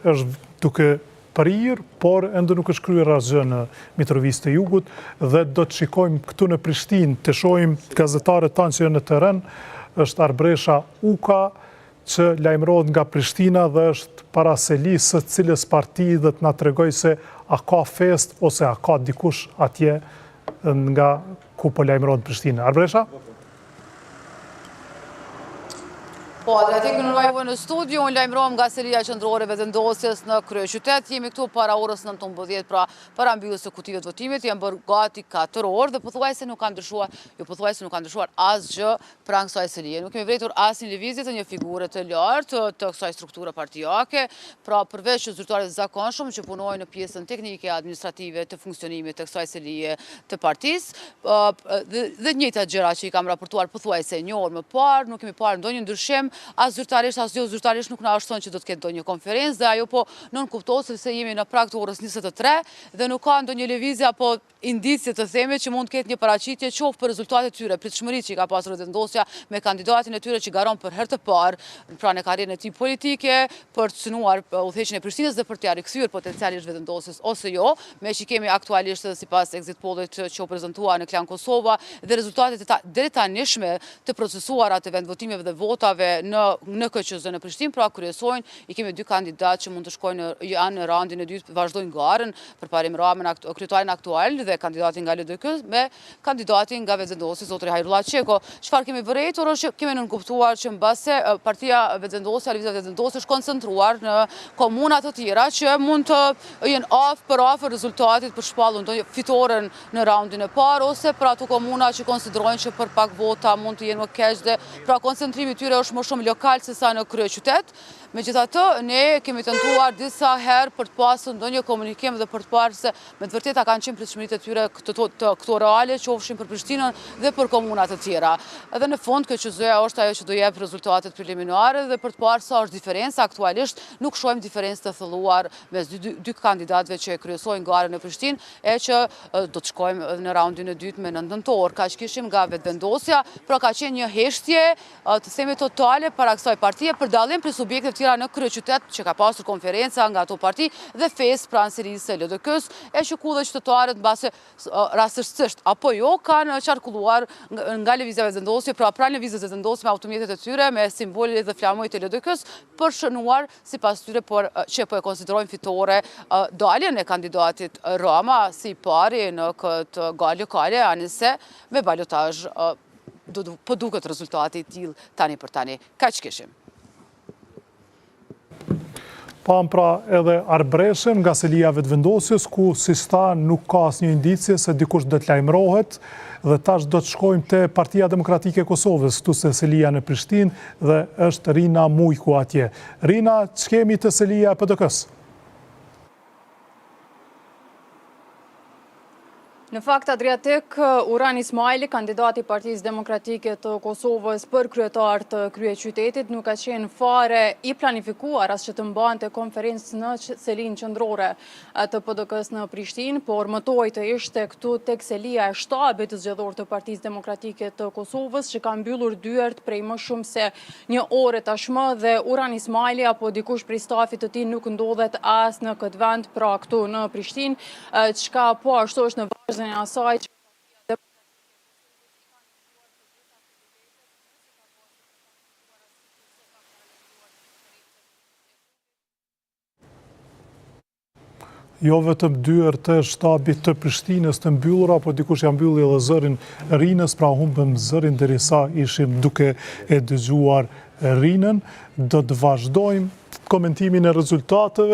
është duke parir, por ende nuk është kryer asgjë në Mitrovisë të Jugut dhe do të shikojmë këtu në Prishtinë, të shohim gazetarët tanë që janë në terren, është Arbresha Uka që lajmërohet nga Prishtina dhe është para selisë së cilës parti dhe të na tregoj se a ka fest ose a ka dikush atje nga ku po lajmërohet Prishtina. Arbresha? Po, Adriatik në rajvë në studio, unë lajmërohem nga selia qendrore vendosjes në kryeqytet. Jemi këtu para orës 19, pra para mbylljes së kutive të votimit, janë bërë gati 4 orë dhe pothuajse nuk ka ndryshuar asgjë pranë kësaj selie. Nuk kemi vërtetur asnjë lëvizje të një figure të lartë të kësaj strukture partijake, pra përveç që zyrtarët zakonshëm që punojnë në pjesën teknike administrative të funksionimit të kësaj selie të partisë, dhe njëjta gjëra që i kam raportuar pothuajse një orë më parë, nuk kemi parë ndonjë ndryshim. As zyrtarisht, as jo zyrtarisht nuk na është thënë që do të ketë ndonjë konferencë dhe ajo po nën kuptohet se jemi në prag të orës 23 dhe nuk ka ndonjë lëvizje apo indicie të theme që mund të ketë një paraqitje qoftë për rezultatet e tyre, pritshmëritë që ka pasur vendosja me kandidatin e tyre që garon për herë të parë pranë karrierën e tij politike për të synuar udhëheqjen e Prishtinës dhe për t'ia rikthyer potencialisht vendosjes ose jo, me që kemi aktualisht sipas exit pollit që u prezantua në Klan Kosova dhe rezultatet deri tanishme të procesuara të vendvotimeve dhe votave në KQZ në Prishtinë, pra kryesojnë, i kemi 2 kandidatë që mund të shkojnë janë në raundin e dytë, vazhdojnë garën për parim Ramën, kryetarin aktual dhe kandidatin nga LDK me kandidatin nga vendosja zotri Hajrullah Qeko. Çfarë kemi vërejtur është që kemi nënkuptuar që mbase partia vendosja, lëvizja vendosja është koncentruar në komuna të tjera që mund të jenë afër rezultatit për shpallur ndonjë fitoren në raundin e parë ose për ato komuna që konsiderojnë që për pak vota mund të jenë më keq dhe pra koncentrimi i tyre është më shumë lokal se sa në kryeqytet. Megjithatë, ne kemi tentuar disa herë për të pasur ndonjë komunikim dhe për të parë se me të vërtetë kanë qenë pritshmëritë e tyre këto reale, qofshin për Prishtinën dhe për komuna të tjera. Edhe në fund KQZ-ja është ajo që do jep rezultatet preliminare dhe për të parë sa është diferenca aktualisht, nuk shohim diferencë të thelluar mes dy kandidatëve që kryesojnë garën në Prishtinë e që do të shkojmë në raundin e dytë me 9 nëntor. Kaq kishim nga vetvendosja, pra ka qenë një heshtje të themi totale para kësaj partie për dallim për subjekteve tjera në kryeqytet që ka pasur konferenca nga ato parti dhe fest pranë serisë së LDK-s e që ku dhe qytetarët mbase rastësisht apo jo kanë qarkulluar nga lëvizja vendosje, pra pranë lëvizjes vendosje me automjetet e tyre me simbolet dhe flamojt e LDK-s për shënuar sipas tyre që po e konsiderojnë fitore daljen e kandidatit Rama si pari në këtë galë lokale anëse me balotazh po duket rezultati i tillë tani për tani. Kaq kishim. Pam pra edhe Arbreshën nga selia vetvendosjes ku si sta nuk ka asnjë indicie se dikush do të lajmërohet dhe tash do të shkojmë te Partia Demokratike e Kosovës këtu se selia në Prishtinë dhe është Rina Mujku atje. Rina, ç'kemi te selia e PDK-s? Në fakt, Adriatik, Uran Ismaili, kandidati i Partisë Demokratike të Kosovës për kryetar të kryeqytetit, nuk ka qenë fare i planifikuar as që të mbante konferencë në selinë qendrore të PDK-s në Prishtinë, por mëtoi të ishte këtu tek selia e shtabit të zgjedhor të Partisë Demokratike të Kosovës, që ka mbyllur dyert prej më shumë se një ore tashmë dhe Uran Ismaili apo dikush prej stafit të tij nuk ndodhet as në këtë vend, pra këtu në Prishtinë, çka po ashtu është në vazhdim e asaj që Jo vetëm dyert të shtabit të Prishtinës të mbyllura, por dikush ja mbylli edhe zërin Rinës, pra humbëm zërin derisa ishim duke e dëgjuar Rinën. Do të vazhdojmë komentimin e rezultateve.